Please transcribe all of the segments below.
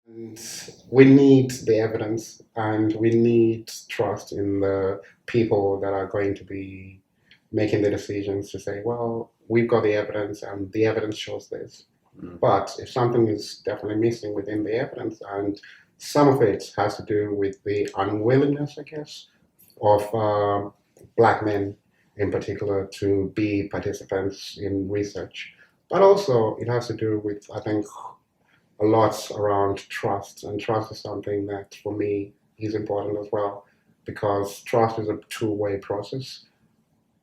And we need the evidence and we need trust in the people that are going to be making the decisions to say, well, we've got the evidence and the evidence shows this. But if something is definitely missing within the evidence, and some of it has to do with the unwillingness, I guess, of black men in particular to be participants in research. But also, it has to do with, I think, a lot around trust, and trust is something that for me is important as well because trust is a two-way process.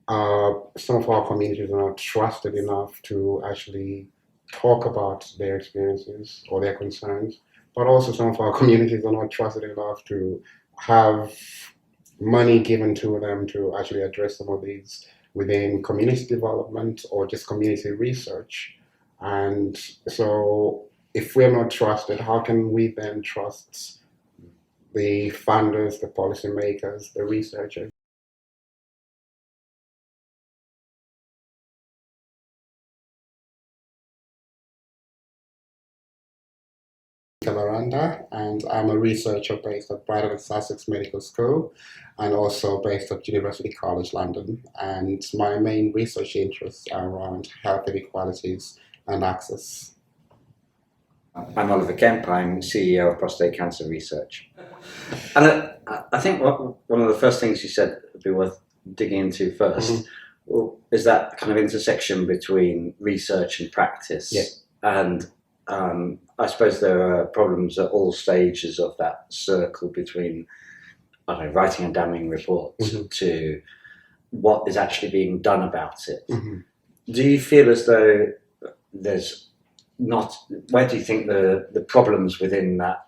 Some of our communities are not trusted enough to actually talk about their experiences or their concerns, but also some of our communities are not trusted enough to have money given to them to actually address some of these within community development or just community research. And so, if we're not trusted, how can we then trust the funders, the policymakers, the researchers? Nyikavaranda, and I'm a researcher based at Brighton and Sussex Medical School and also based at University College London. And my main research interests are around health inequalities and access. I'm Oliver Kemp, I'm CEO of Prostate Cancer Research. And I think one of the first things you said would be worth digging into first is that kind of intersection between research and practice. Yeah. And I suppose there are problems at all stages of that circle between, I don't know, writing a damning report to what is actually being done about it. Do you feel as though there's not, where do you think the problems within that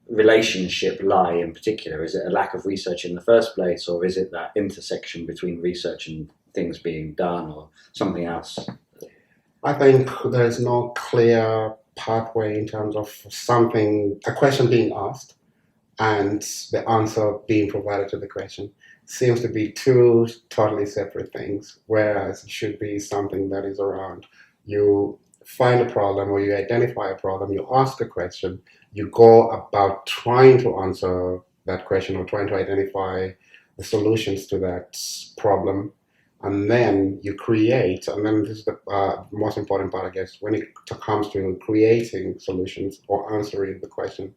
relationship lie in particular? Is it a lack of research in the first place, or is it that intersection between research and things being done, or something else? I think there's no clear pathway in terms of a question being asked and the answer being provided to the question. Seems to be two totally separate things, whereas it should be something that is around. You find a problem or you identify a problem, you ask a question, you go about trying to answer that question or trying to identify the solutions to that problem, and then you create, and then this is the most important part, I guess, when it comes to creating solutions or answering the question,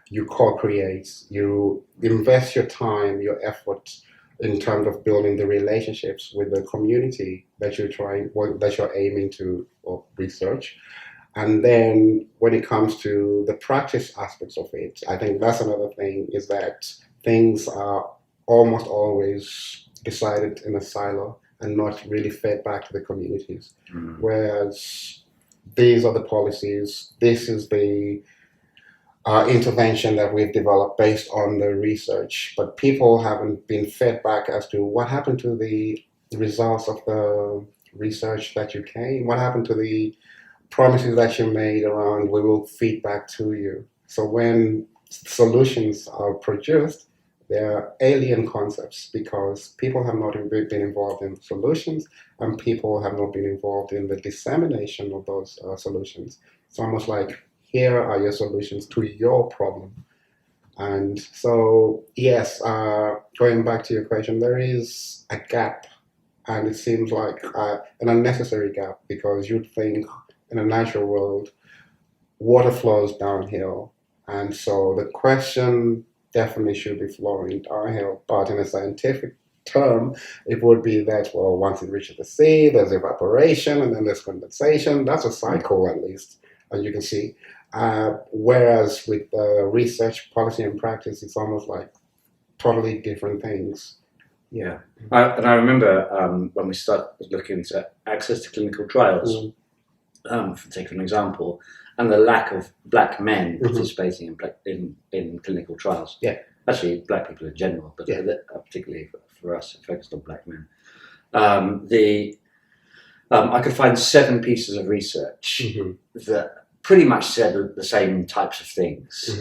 you co-create, you invest your time, your effort in terms of building the relationships with the community that you're aiming to research. And then when it comes to the practice aspects of it, I think that's another thing, is that things are almost always decided in a silo and not really fed back to the communities. Whereas these are the policies, this is the intervention that we've developed based on the research, but people haven't been fed back as to what happened to the results of the research that you came, what happened to the promises that you made around we will feed back to you. So when solutions are produced, they're alien concepts because people have not been involved in solutions and people have not been involved in the dissemination of those solutions. It's almost like, here are your solutions to your problem. And so, yes, going back to your question, there is a gap, and it seems like an unnecessary gap, because you'd think in a natural world, water flows downhill. And so the question definitely should be flowing downhill, but in a scientific term, it would be that, well, once it reaches the sea, there's evaporation, and then there's condensation. That's a cycle, at least, as you can see. Whereas with research, policy, and practice, it's almost like totally different things. Yeah, and I remember when we started looking into access to clinical trials, for take an example, and the lack of black men participating in clinical trials. Yeah, actually, black people in general, but particularly for us, focused on black men. I could find 7 pieces of research that pretty much said the same types of things.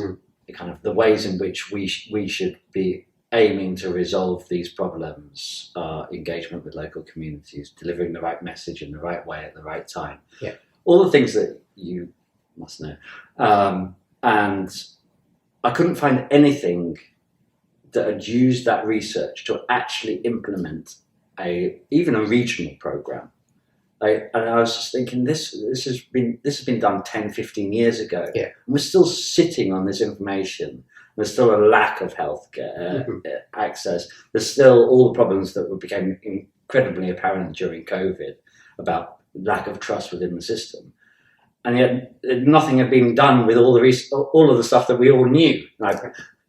Kind of the ways in which we should be aiming to resolve these problems are engagement with local communities, delivering the right message in the right way at the right time. Yeah. All the things that you must know. And I couldn't find anything that had used that research to actually implement even a regional program. And I was just thinking, this has been done 10, 15 years ago. Yeah. And we're still sitting on this information. There's still a lack of healthcare access. There's still all the problems that became incredibly apparent during COVID about lack of trust within the system. And yet nothing had been done with all of the stuff that we all knew. Like,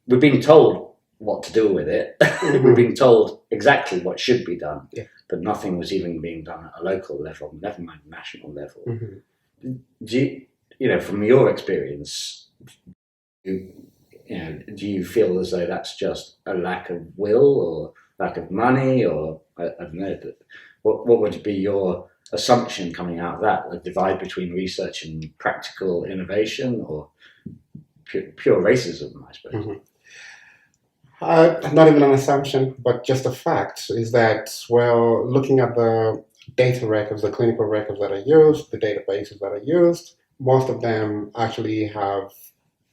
we've been told what to do with it. We've been told exactly what should be done, but nothing was even being done at a local level, never mind national level. Do you, from your experience, do you feel as though that's just a lack of will or lack of money, or I don't know, what would be your assumption coming out of that, the divide between research and practical innovation, or pure racism, I suppose? Not even an assumption, but just a fact is that, well, looking at the data records, the clinical records that are used, the databases that are used, most of them actually have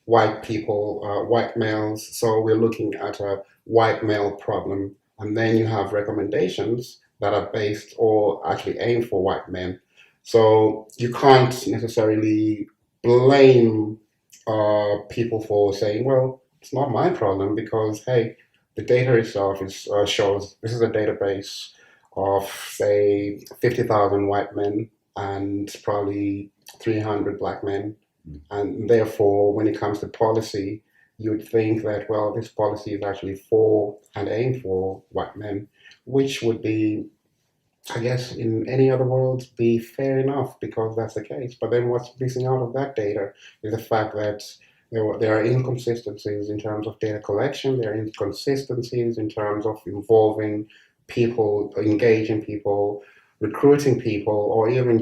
white people, white males. So we're looking at a white male problem. And then you have recommendations that are based or actually aimed for white men. So you can't necessarily blame people for saying, well, it's not my problem, because, hey, the data itself shows this is a database of, say, 50,000 white men and probably 300 black men. And therefore, when it comes to policy, you'd think that, well, this policy is actually for and aimed for white men, which would be, I guess, in any other world, be fair enough, because that's the case. But then what's missing out of that data is the fact that there are inconsistencies in terms of data collection. There are inconsistencies in terms of involving people, engaging people, recruiting people, or even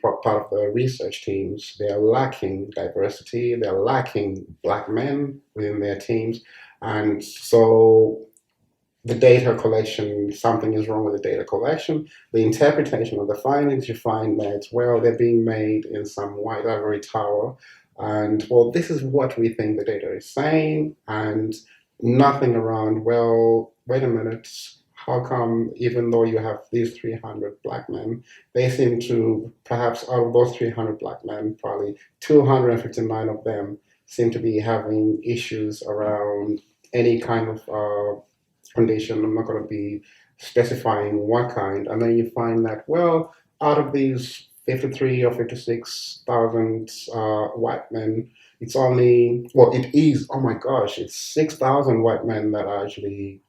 part of the research teams. They are lacking diversity. They're lacking black men within their teams. And so the data collection, something is wrong with the data collection. The interpretation of the findings, you find that, well, they're being made in some white ivory tower. And, well, this is what we think the data is saying, and nothing around, well, wait a minute, how come even though you have these 300 black men, they seem to, perhaps out of those 300 black men, probably 259 of them seem to be having issues around any kind of condition. I'm not going to be specifying what kind. And then you find that, well, out of these 53 or 56,000 white men, it's only, well, it is, oh my gosh, it's 6,000 white men that are actually,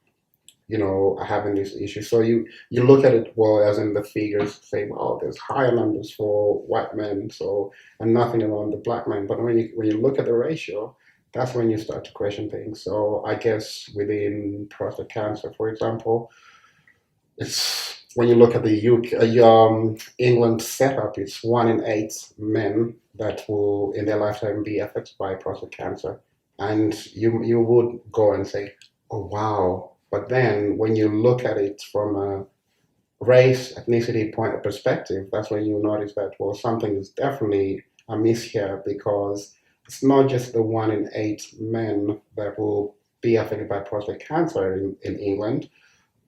are having this issue. So you look at it, well, as in the figures, say, well, there's higher numbers for white men, so, and nothing around the black men. But when you look at the ratio, that's when you start to question things. So I guess within prostate cancer, for example, it's, when you look at the UK, England setup, it's 1 in 8 men that will, in their lifetime, be affected by prostate cancer. And you would go and say, oh, wow. But then when you look at it from a race, ethnicity point of perspective, that's when you notice that, well, something is definitely amiss here, because it's not just the 1 in 8 men that will be affected by prostate cancer in England,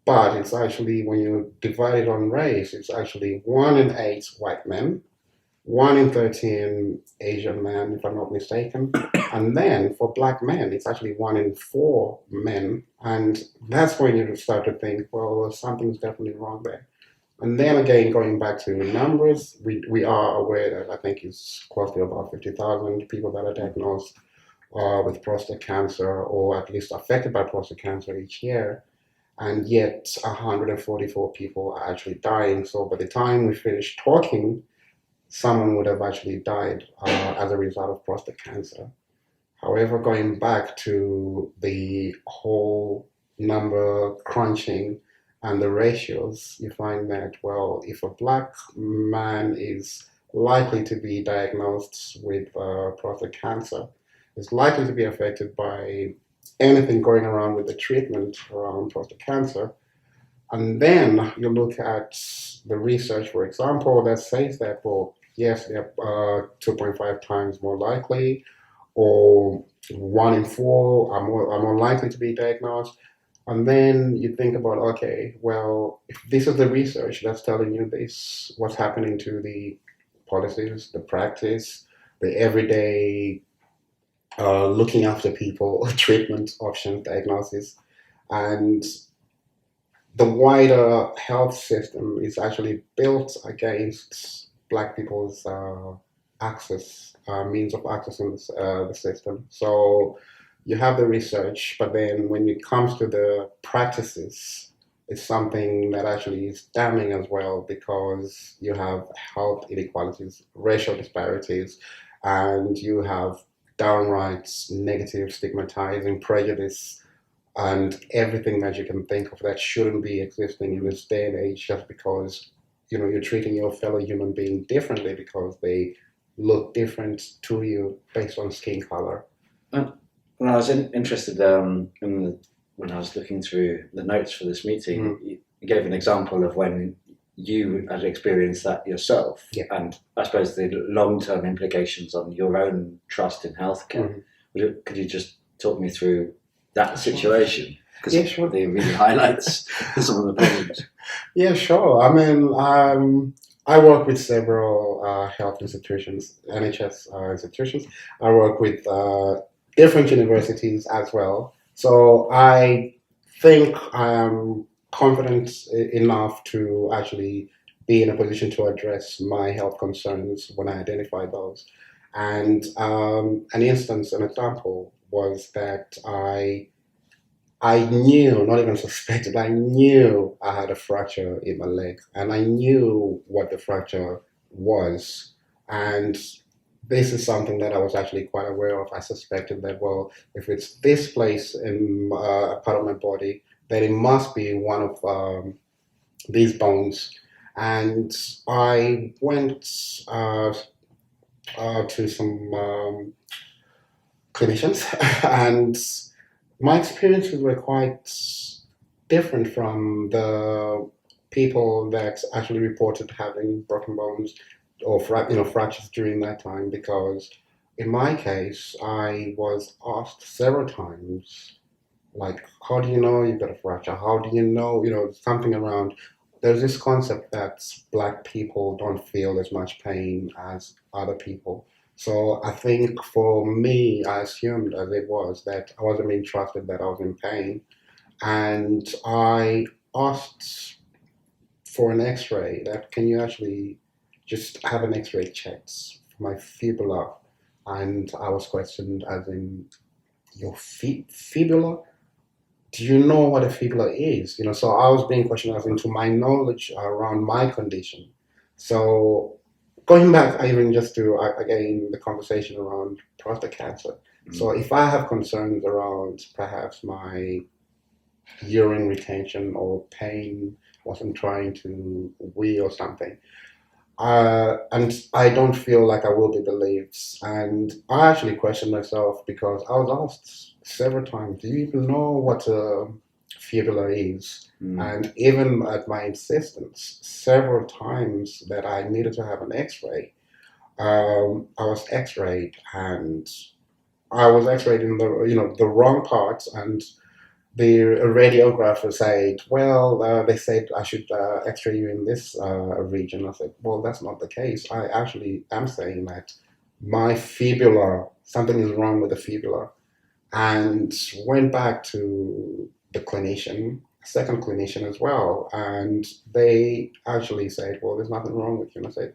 but it's actually, when you divide it on race, it's actually 1 in 8 white men, 1 in 13 Asian men, if I'm not mistaken. And then for black men, it's actually 1 in 4 men. And that's when you start to think, well, something's definitely wrong there. And then again, going back to numbers, we are aware that I think it's close to about 50,000 people that are diagnosed with prostate cancer, or at least affected by prostate cancer each year. And yet 144 people are actually dying. So by the time we finish talking, someone would have actually died as a result of prostate cancer. However, going back to the whole number crunching and the ratios, you find that, well, if a black man is likely to be diagnosed with prostate cancer, is likely to be affected by anything going around with the treatment around prostate cancer. And then you look at the research, for example, that says that, well, yes, they're 2.5 times more likely, or 1 in 4 are more likely to be diagnosed. And then you think about, okay, well, if this is the research that's telling you this, what's happening to the policies, the practice, the everyday looking after people, treatment options, diagnosis, and the wider health system is actually built against Black people's access, means of accessing the system. So you have the research, but then when it comes to the practices, it's something that actually is damning as well because you have health inequalities, racial disparities, and you have downright negative, stigmatizing prejudice and everything that you can think of that shouldn't be existing in this day and age just because you're treating your fellow human being differently because they look different to you based on skin color. And I was interested when I was looking through the notes for this meeting. You gave an example of when you had experienced that yourself, and I suppose the long-term implications on your own trust in healthcare. Could you just talk me through that situation? Because it really highlights some of the problems. Yeah, sure. I mean, I work with several health institutions, NHS institutions. I work with different universities as well. So I think I'm confident enough to actually be in a position to address my health concerns when I identify those. And an example was that I knew, not even suspected, I knew I had a fracture in my leg and I knew what the fracture was. And this is something that I was actually quite aware of. I suspected that, well, if it's this place in a part of my body, then it must be one of these bones. And I went to some clinicians and my experiences were quite different from the people that actually reported having broken bones or fractures during that time because in my case I was asked several times like how do you know you've got a fracture, how do you know something around there's this concept that Black people don't feel as much pain as other people. So I think for me, I assumed as it was that I wasn't being trusted that I was in pain. And I asked for an x-ray that can you actually just have an x-ray checked for my fibula? And I was questioned as in your fibula? Do you know what a fibula is? So I was being questioned as into my knowledge around my condition. So going back even just to again the conversation around prostate cancer. So if I have concerns around perhaps my urine retention or pain wasn't trying to wee or something, and I don't feel like I will be believed. And I actually questioned myself because I was asked several times, do you even know what a fibula is? And even at my insistence, several times that I needed to have an x-ray, I was x-rayed and I was x-rayed in the wrong parts and the radiographer said, well, they said I should x-ray you in this region. I said, well, that's not the case. I actually am saying that my fibula, something is wrong with the fibula. And went back to the clinician, second clinician as well, and they actually said, well, there's nothing wrong with you. And I said,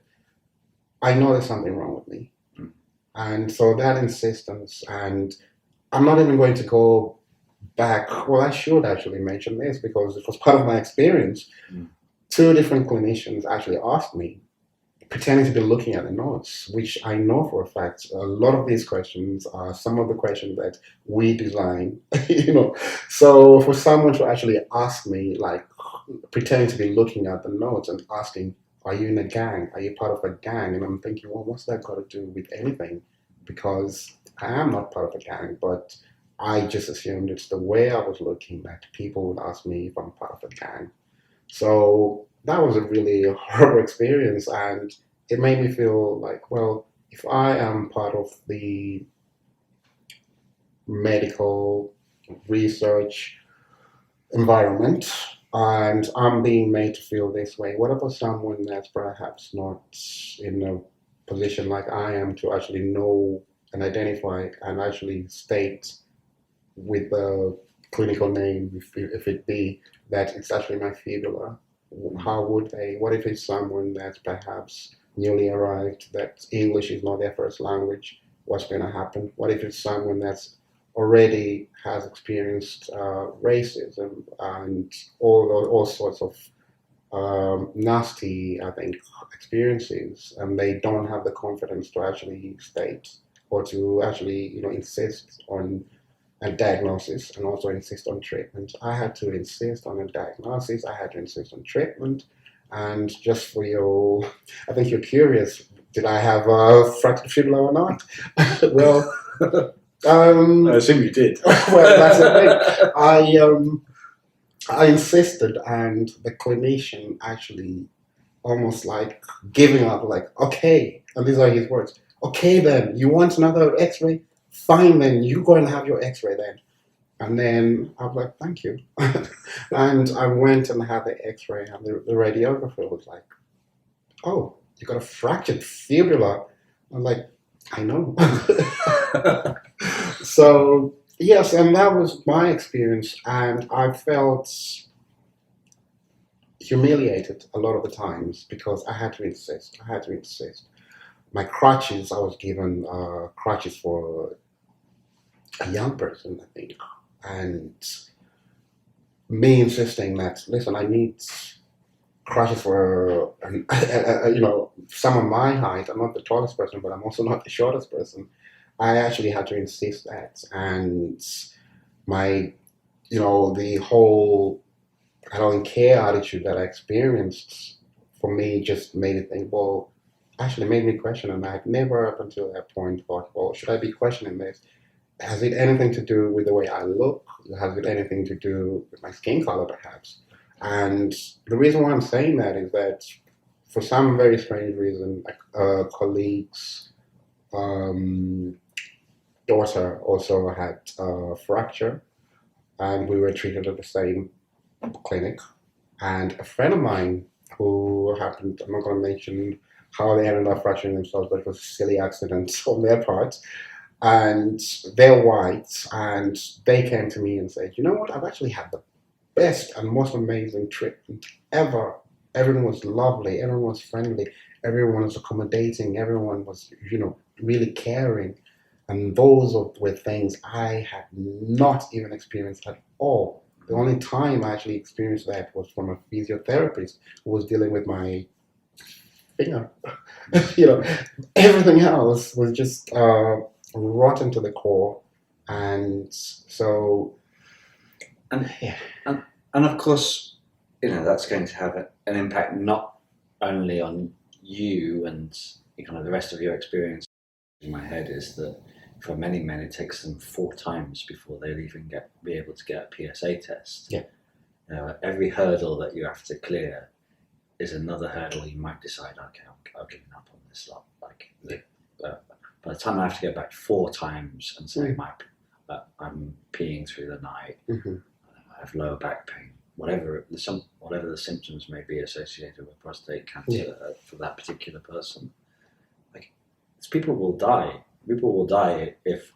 I know there's something wrong with me. And so that insistence, and I'm not even going to go back. Well, I should actually mention this because it was part of my experience. 2 different clinicians actually asked me, pretending to be looking at the notes, which I know for a fact, a lot of these questions are some of the questions that we design, So for someone to actually ask me, like pretending to be looking at the notes and asking, are you in a gang? Are you part of a gang? And I'm thinking, well, what's that got to do with anything? Because I am not part of a gang, but I just assumed it's the way I was looking that people would ask me if I'm part of a gang. So that was a really horrible experience, and it made me feel like, well, if I am part of the medical research environment, and I'm being made to feel this way. What about someone that's perhaps not in a position like I am to actually know and identify and actually state with the clinical name, if it be that it's actually my fibula? How would they? What if it's someone that's perhaps newly arrived, that English is not their first language? What's going to happen? What if it's someone that's already has experienced racism and all sorts of nasty, I think, experiences, and they don't have the confidence to actually state or to actually, insist on a diagnosis and also insist on treatment. I had to insist on a diagnosis. I had to insist on treatment. And just for your, I think you're curious, did I have a fractured fibula or not? Well, I assume you did. well, that's the thing. I insisted, and the clinician actually almost like giving up, like, okay, and these are his words, okay, then, you want another x ray? Fine, then, you go and have your x ray then. And then I was like, thank you. And I went and had the x ray, and the radiographer was like, oh, you got a fractured fibula. I'm like, I know. So, yes, and that was my experience, and I felt humiliated a lot of the times because I had to insist. I had to insist. My crutches, I was given crutches for a young person, I think, and me insisting that, listen, I need crutches for someone my height. I'm not the tallest person, but I'm also not the shortest person. I actually had to insist that, and my, the whole I don't care attitude that I experienced for me just made me think, well, actually made me question, and I had never up until that point thought, well, should I be questioning this? Has it anything to do with the way I look? Has it anything to do with my skin color, perhaps? And the reason why I'm saying that is that for some very strange reason, a colleague's daughter also had a fracture, and we were treated at the same clinic. And a friend of mine who happened, I'm not going to mention how they ended up fracturing themselves, but it was a silly accident on their part. And they're white, and they came to me and said, you know what, I've actually had the best and most amazing treatment ever. Everyone was lovely, everyone was friendly, everyone was accommodating, everyone was, really caring. And those were things I had not even experienced at all. The only time I actually experienced that was from a physiotherapist who was dealing with my finger. Everything else was just rotten to the core. And so, and of course, that's going to have an impact not only on you and kind of the rest of your experience. In my head is that for many men it takes them 4 times before they'll even be able to get a PSA test. Yeah. Every hurdle that you have to clear is another hurdle. You might decide, okay, I'll give up on this lot. By the time I have to go back 4 times and say I'm peeing through the night, I have lower back pain, whatever the symptoms may be associated with prostate cancer for that particular person, people will die. People will die if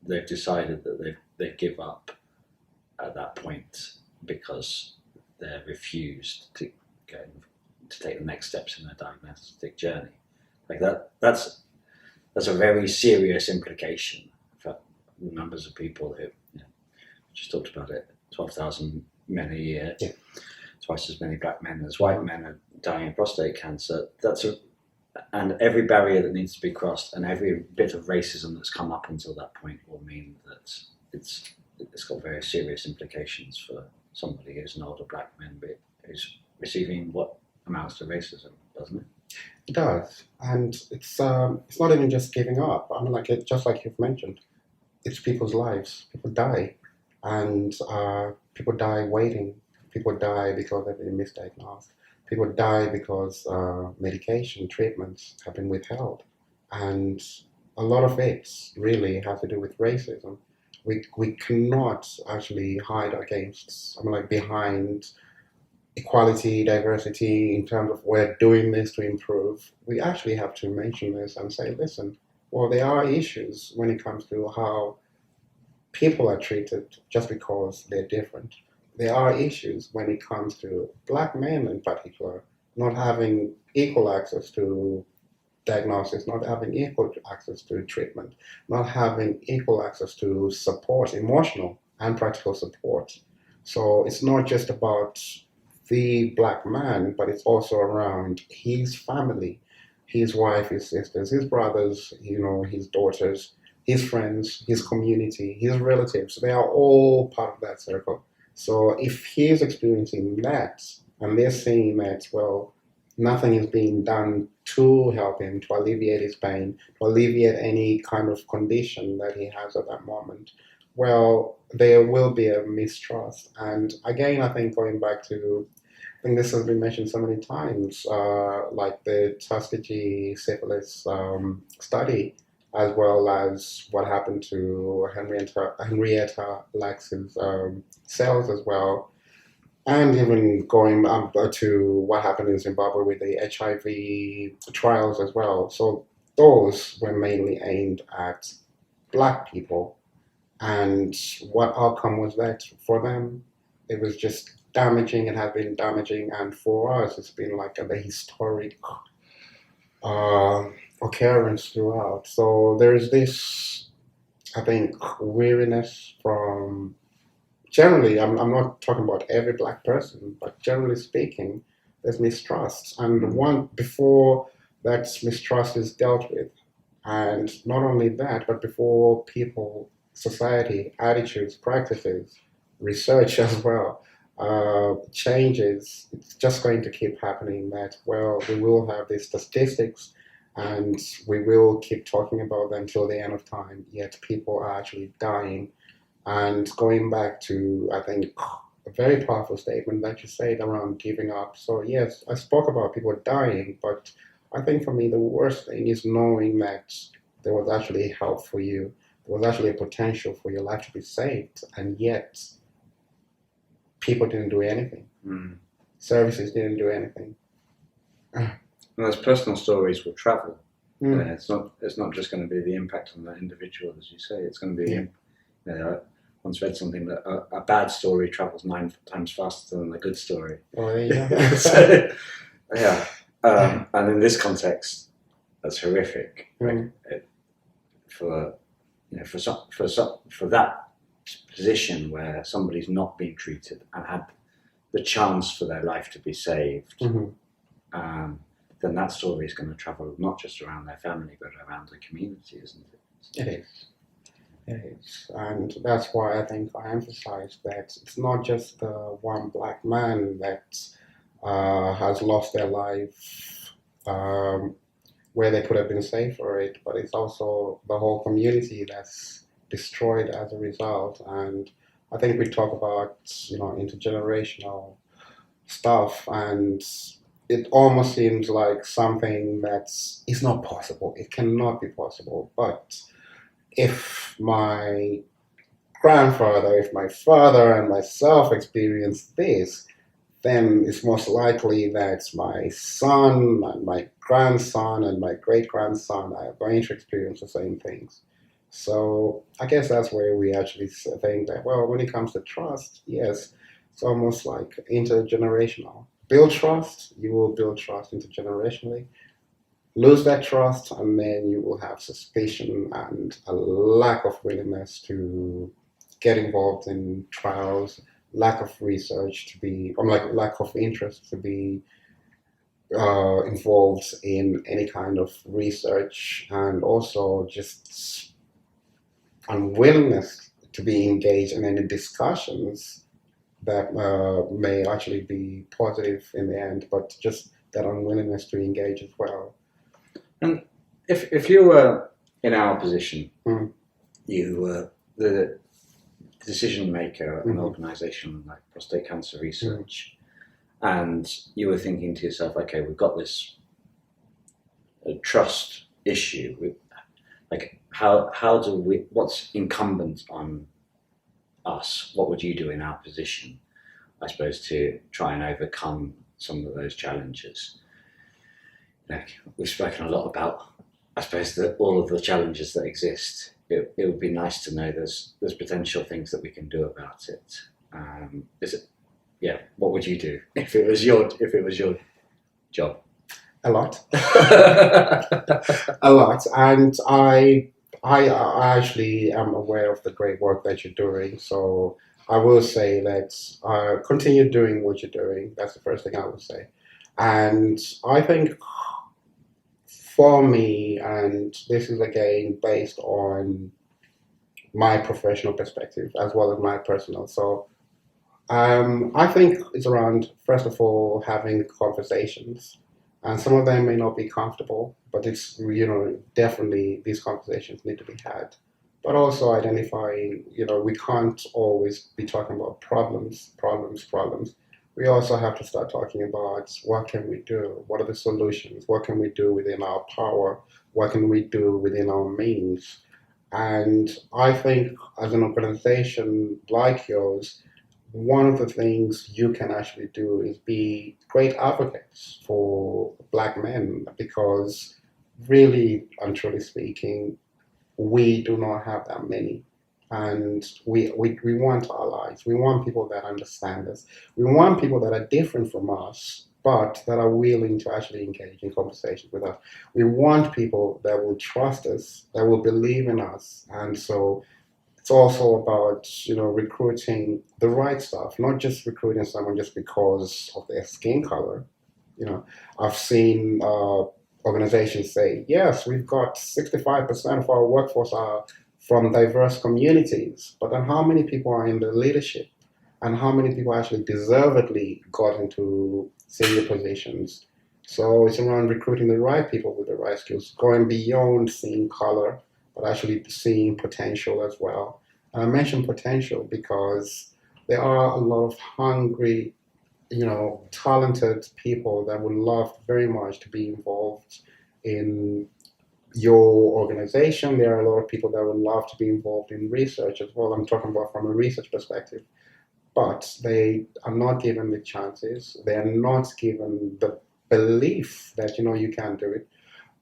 they've decided that they give up at that point because they're refused to take the next steps in their diagnostic journey. That's a very serious implication for the numbers of people who, just talked about it, 12,000 men a year, twice as many black men as white men are dying of prostate cancer. And every barrier that needs to be crossed and every bit of racism that's come up until that point will mean that it's got very serious implications for somebody who's an older black man but who's receiving what amounts to racism, doesn't it? It does, and it's not even just giving up. I mean, just like you've mentioned, it's people's lives. People die, and people die waiting. People die because they've been misdiagnosed. People die because medication treatments have been withheld, and a lot of it really has to do with racism. we cannot actually hide against, behind equality, diversity in terms of we're doing this to improve. We actually have to mention this and say, listen, well, there are issues when it comes to how people are treated just because they're different. There are issues when it comes to black men in particular not having equal access to diagnosis, not having equal access to treatment, not having equal access to support, emotional and practical support. So it's not just about the black man, but it's also around his family, his wife, his sisters, his brothers, his daughters, his friends, his community, his relatives. They are all part of that circle. So if he's experiencing that and they're saying that, well, nothing is being done to help him, to alleviate his pain, to alleviate any kind of condition that he has at that moment, well, there will be a mistrust. And again, I think going back to, I think this has been mentioned so many times, like the Tuskegee syphilis study, as well as what happened to Henrietta Lacks's cells as well. And even going up to what happened in Zimbabwe with the HIV trials as well. So those were mainly aimed at black people. And what outcome was that for them? It was just damaging. It had been damaging. And for us, it's been like a historic occurrence throughout. So there's this, I think, weariness from generally, I'm not talking about every black person, but generally speaking, there's mistrust. And before that mistrust is dealt with, and not only that, but before people, society, attitudes, practices, research as well, changes, it's just going to keep happening that, well, we will have these statistics and we will keep talking about them till the end of time, yet people are actually dying. And going back to, I think, a very powerful statement that you said around giving up. So yes, I spoke about people dying, but I think for me the worst thing is knowing that there was actually help for you. There was actually a potential for your life to be saved, and yet people didn't do anything. Services didn't do anything. And those personal stories will travel. It's not just going to be the impact on that individual, as you say. It's going to be once read something that a bad story travels 9 times faster than a good story. Oh, yeah. So, yeah. And in this context, that's horrific. For that position where somebody's not being treated and had the chance for their life to be saved, then that story is going to travel not just around their family but around the community, isn't it? It is. It is. And that's why I think I emphasize that it's not just the one black man that has lost their life where they could have been saved for it, but it's also the whole community that's destroyed as a result. And I think we talk about, intergenerational stuff, and it almost seems like something that's is not possible. It cannot be possible. But if my grandfather, if my father and myself experienced this, then it's most likely that my son and my grandson and my great-grandson are going to experience the same things. So I guess that's where we actually think that, well, when it comes to trust, yes, it's almost like intergenerational. Build trust, you will build trust intergenerationally. Lose that trust, and then you will have suspicion and a lack of willingness to get involved in trials, lack of research to be, or lack of interest to be involved in any kind of research, and also just unwillingness to be engaged in any discussions that may actually be positive in the end, but just that unwillingness to engage as well. And if you were in our position, you were the decision maker of an organisation like Prostate Cancer Research, and you were thinking to yourself, okay, we've got this trust issue. How do we? What's incumbent on us, what would you do in our position, I suppose, to try and overcome some of those challenges? We've spoken a lot about, I suppose, all of the challenges that exist. It would be nice to know there's potential things that we can do about it. What would you do if it was your job? A lot. A lot. And I actually am aware of the great work that you're doing. So I will say that continue doing what you're doing. That's the first thing I would say. And I think for me, and this is again based on my professional perspective as well as my personal. So I think it's around, first of all, having conversations. And some of them may not be comfortable, but it's, definitely these conversations need to be had. But also identifying, we can't always be talking about problems, problems, problems. We also have to start talking about what can we do? What are the solutions? What can we do within our power? What can we do within our means? And I think as an organization like yours, one of the things you can actually do is be great advocates for Black men, because really and truly speaking, we do not have that many. And we want allies. We want people that understand us. We want people that are different from us, but that are willing to actually engage in conversations with us. We want people that will trust us, that will believe in us. And so it's also about, recruiting the right stuff, not just recruiting someone just because of their skin color. I've seen organizations say, yes, we've got 65% of our workforce are from diverse communities, but then how many people are in the leadership, and how many people actually deservedly got into senior positions? So it's around recruiting the right people with the right skills, going beyond seeing color, but actually seeing potential as well. And I mention potential because there are a lot of hungry, talented people that would love very much to be involved in your organization. There are a lot of people that would love to be involved in research as well. I'm talking about from a research perspective, but they are not given the chances. They are not given the belief that, you can do it.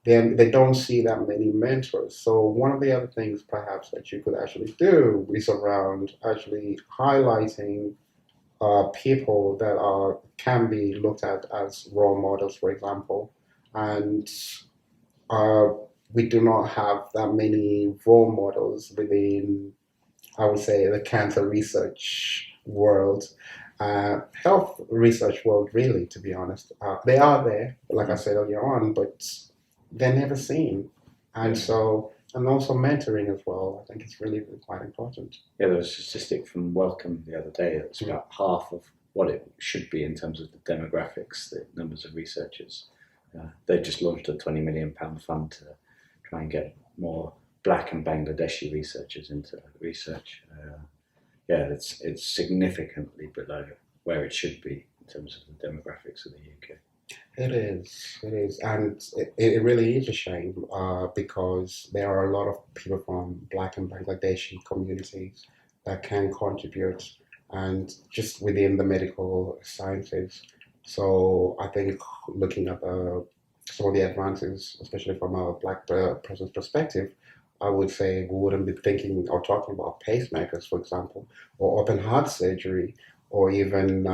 They don't see that many mentors. So one of the other things perhaps that you could actually do is around actually highlighting people that can be looked at as role models, for example. And uh, we do not have that many role models within, I would say, the cancer research world, health research world, really, to be honest. They are there, like I said earlier on, but they're never seen. And so, and also mentoring as well, I think it's really, really quite important. Yeah, there was a statistic from Wellcome the other day that it's about half of what it should be in terms of the demographics, the numbers of researchers. They just launched a £20 million fund to try and get more Black and Bangladeshi researchers into research. It's significantly below where it should be in terms of the demographics of the UK. It is, and it really is a shame because there are a lot of people from Black and Bangladeshi communities that can contribute, and just within the medical sciences. So I think looking at some of the advances, especially from a Black person's perspective, I would say we wouldn't be thinking or talking about pacemakers, for example, or open heart surgery, or even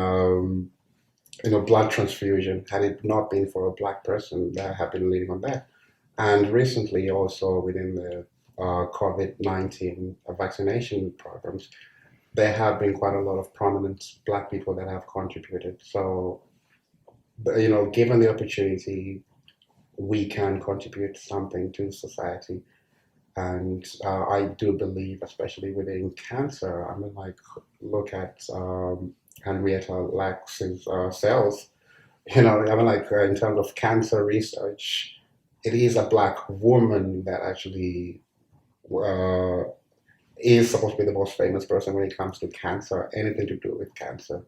blood transfusion, had it not been for a Black person that had been leading on that. And recently, also within the COVID-19 vaccination programs, there have been quite a lot of prominent Black people that have contributed. So, given the opportunity, we can contribute something to society. And I do believe, especially within cancer, I mean, look at Henrietta Lacks's cells. I mean, in terms of cancer research, it is a Black woman that actually is supposed to be the most famous person when it comes to cancer, anything to do with cancer.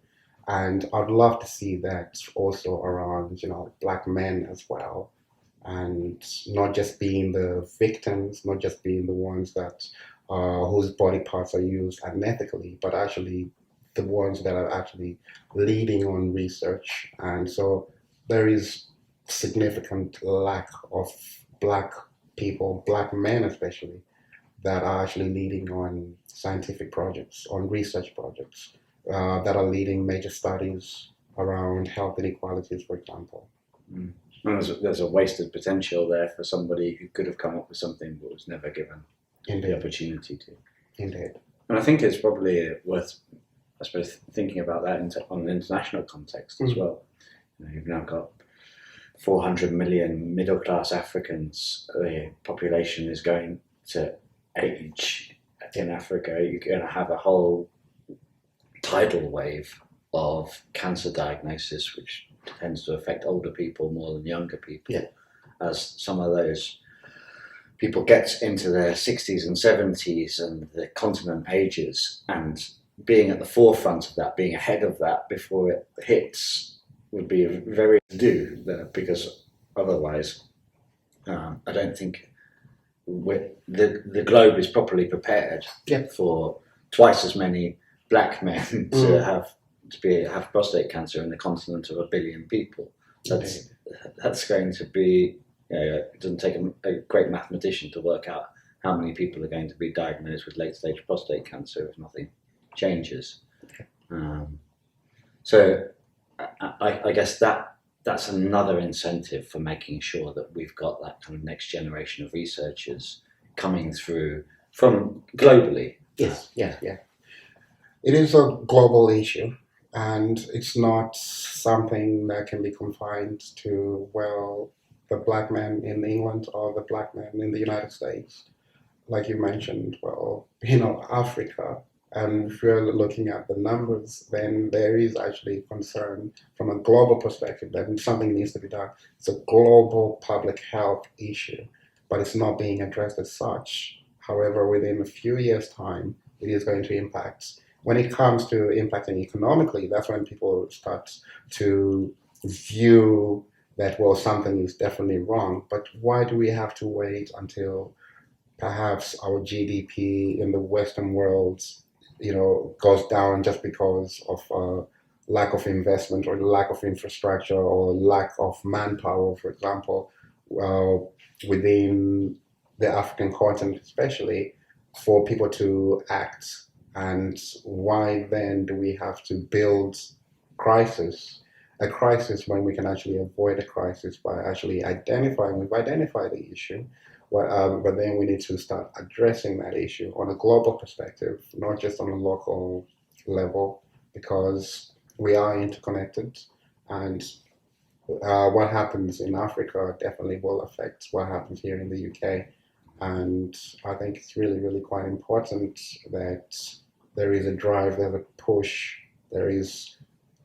And I'd love to see that also around, Black men as well. and not just being the victims, not just being the ones that whose body parts are used unethically, but actually the ones that are actually leading on research. And so there is significant lack of black people, black men especially, that are actually leading on scientific projects, on research projects, that are leading major studies around health inequalities, for example. Mm. And there's a wasted potential there for somebody who could have come up with something but was never given the opportunity to. Indeed. And I think it's probably worth, I suppose, thinking about that on an international context as well. You've now got 400 million middle-class Africans. The population is going to age in Africa. You're going to have a whole tidal wave of cancer diagnosis, which tends to affect older people more than younger people. Yeah. As some of those people get into their 60s and 70s and the continent ages, and being at the forefront of that, being ahead of that before it hits, would be very do there, because otherwise I don't think the globe is properly prepared for twice as many black men to have prostate cancer in the continent of 1 billion people. That's going to be, it doesn't take a great mathematician to work out how many people are going to be diagnosed with late stage prostate cancer if nothing changes. So I guess that's another incentive for making sure that we've got that kind of next generation of researchers coming through from globally. Yes. It is a global issue, and it's not something that can be confined to, well, the black man in England or the black man in the United States. Like you mentioned, well, Africa. And if we're looking at the numbers, then there is actually concern from a global perspective that something needs to be done. It's a global public health issue, but it's not being addressed as such. However, within a few years' time, it is going to impact. When it comes to impacting economically, that's when people start to view that, well, something is definitely wrong. But why do we have to wait until perhaps our GDP in the Western world goes down just because of lack of investment or lack of infrastructure or lack of manpower, for example, within the African continent, especially, for people to act? And why then do we have to build a crisis when we can actually avoid a crisis by actually we've identified the issue? But then we need to start addressing that issue on a global perspective, not just on a local level, because we are interconnected, and what happens in Africa definitely will affect what happens here in the UK. And I think it's really, really quite important that there is a drive, there's a push, there is,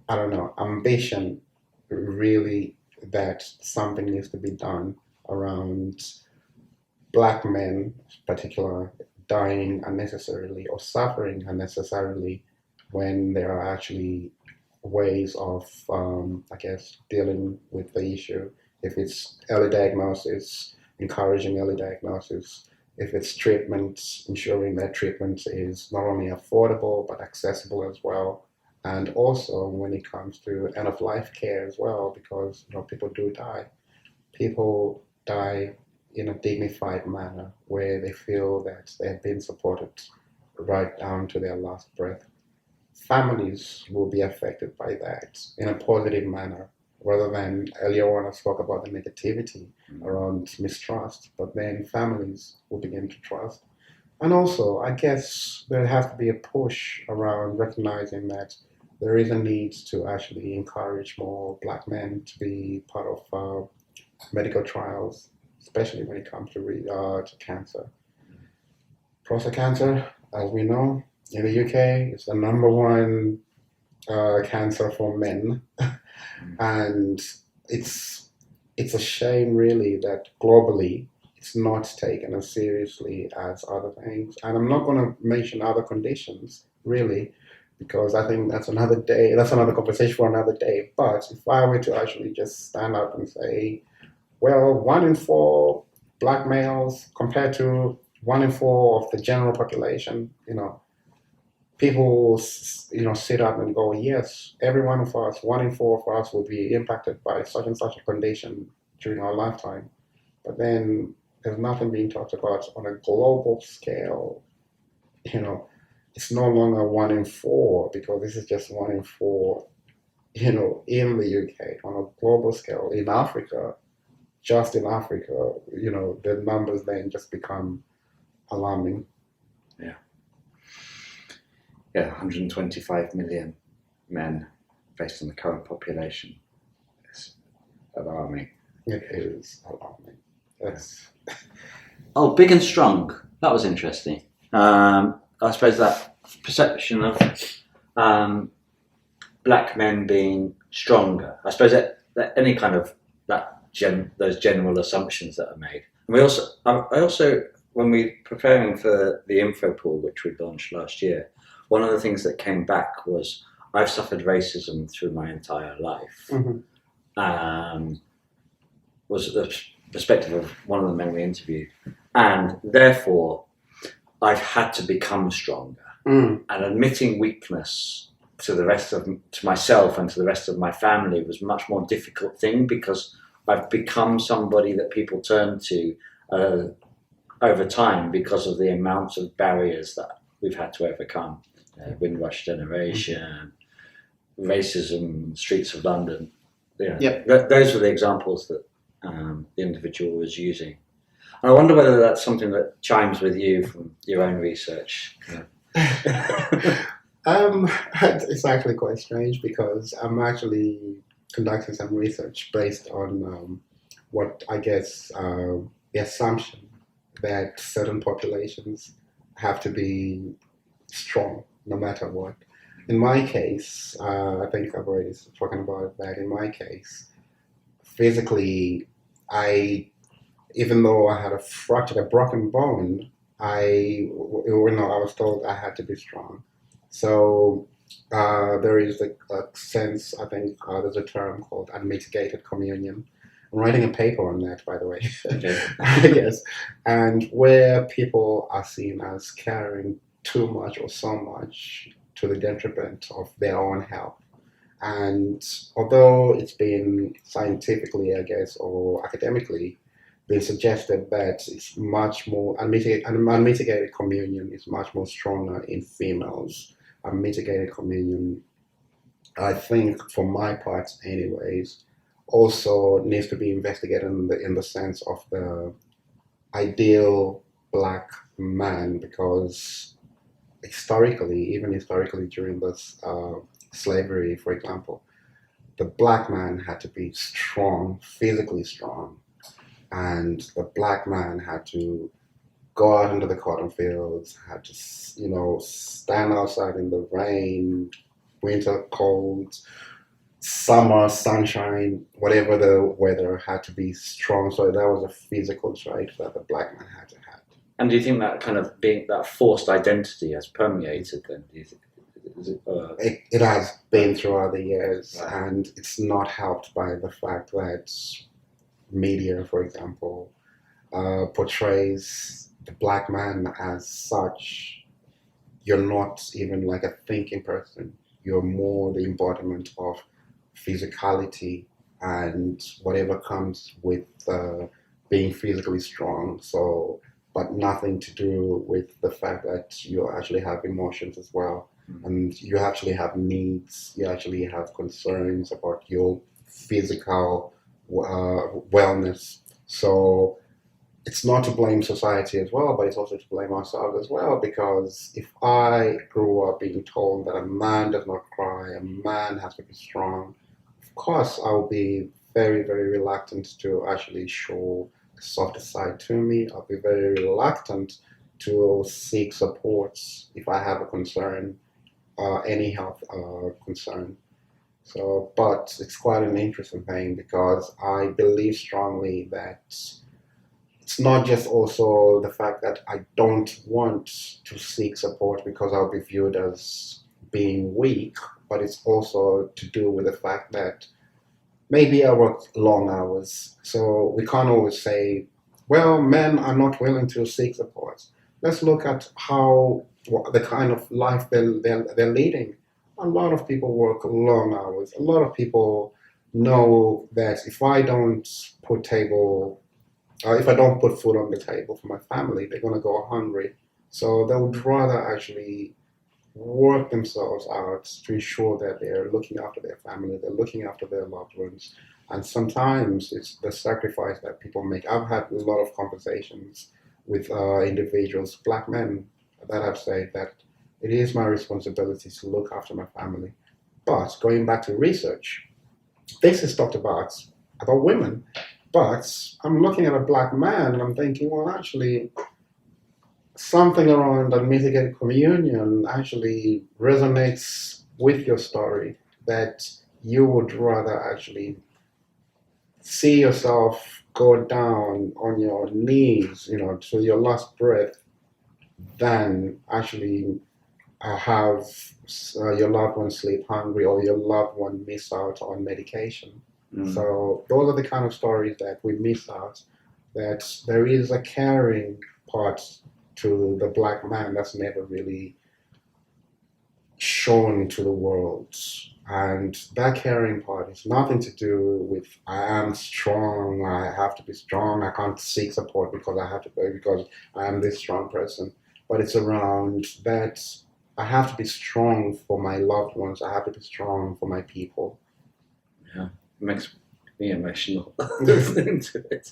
ambition, really, that something needs to be done around black men, in particular, dying unnecessarily or suffering unnecessarily when there are actually ways of, dealing with the issue. If it's early diagnosis, encouraging early diagnosis. If it's treatment, ensuring that treatment is not only affordable but accessible as well. And also when it comes to end-of-life care as well, because people do die. People die in a dignified manner where they feel that they have been supported right down to their last breath. Families will be affected by that in a positive manner, rather than earlier on I spoke about the negativity around mistrust, but then families will begin to trust. And also, I guess there has to be a push around recognizing that there is a need to actually encourage more black men to be part of medical trials, especially when it comes to cancer. Prostate cancer, as we know, in the UK, is the number one cancer for men, and it's a shame, really, that globally it's not taken as seriously as other things. And I'm not going to mention other conditions, really, because I think that's another day. That's another conversation for another day. But if I were to actually just stand up and say, well, 1 in 4 black males compared to 1 in 4 of the general population, people, sit up and go, yes, every one of us, 1 in 4 of us will be impacted by such and such a condition during our lifetime. But then there's nothing being talked about on a global scale. You know, it's no longer 1 in 4 because this is just 1 in 4, in the UK on a global scale. In Africa, just in Africa, the numbers then just become alarming. Yeah. Yeah, 125 million men based on the current population. It's alarming. It is alarming. Yes. Oh, big and strong. That was interesting. I suppose that perception of black men being stronger. I suppose that any kind of those general assumptions that are made. And I also, when we were preparing for the info pool, which we launched last year, one of the things that came back was I've suffered racism through my entire life. Mm-hmm. Was the perspective of one of the men we interviewed, and therefore I've had to become stronger. And admitting weakness to myself and to the rest of my family was a much more difficult thing because I've become somebody that people turn to over time because of the amount of barriers that we've had to overcome. Windrush generation, racism, streets of London. Those were the examples that the individual was using. And I wonder whether that's something that chimes with you from your own research. It's actually quite strange because I'm actually conducting some research based on what I guess the assumption that certain populations have to be strong no matter what. In my case, I think I've already spoken about that. In my case, physically, even though I had a broken bone, I was told I had to be strong. So there is a sense, I think there's a term called unmitigated communion. I'm writing a paper on that, by the way. Okay. Yes. And where people are seen as caring too much or so much to the detriment of their own health. And although it's been scientifically, I guess, or academically, been suggested that it's much more unmitigated communion is much more stronger in females. Unmitigated communion, I think, for my part, anyways, also needs to be investigated in the sense of the ideal black man, because even historically during this slavery, for example, the black man had to be strong, physically strong, and the black man had to go out into the cotton fields, had to, stand outside in the rain, winter cold, summer sunshine, whatever the weather, had to be strong. So that was a physical trait that the black man had to have. And do you think that kind of being that forced identity has permeated then? Do you think? It has been throughout the years, and it's not helped by the fact that media, for example, portrays the black man as such. You're not even like a thinking person. You're more the embodiment of physicality and whatever comes with being physically strong. So, but nothing to do with the fact that you actually have emotions as well. And you actually have needs, you actually have concerns about your physical wellness. So it's not to blame society as well, but it's also to blame ourselves as well, because if I grew up being told that a man does not cry, a man has to be strong, of course I'll be very, very reluctant to actually show the softer side to me. I'll be very reluctant to seek support if I have a concern, any health concern. So, but it's quite an interesting thing because I believe strongly that it's not just also the fact that I don't want to seek support because I'll be viewed as being weak, but it's also to do with the fact that maybe I work long hours, so we can't always say, well, men are not willing to seek support. Let's look at what the kind of life they're leading. A lot of people work long hours. A lot of people know that if I don't put food on the table for my family, they're going to go hungry. So they would rather actually work themselves out to ensure that they're looking after their family, they're looking after their loved ones. And sometimes it's the sacrifice that people make. I've had a lot of conversations with individuals, black men, that have said that it is my responsibility to look after my family. But going back to research, this is talked about women, but I'm looking at a black man and I'm thinking, well, actually, something around the mitigate communion actually resonates with your story, that you would rather actually see yourself go down on your knees, to your last breath, than actually have your loved one sleep hungry or your loved one miss out on medication. So those are the kind of stories that we miss out, that there is a caring part to the black man that's never really shown to the world. And that caring part is nothing to do with I am strong, I have to be strong, I can't seek support because I am this strong person. But it's around that I have to be strong for my loved ones, I have to be strong for my people. Yeah, it makes me emotional listening to it.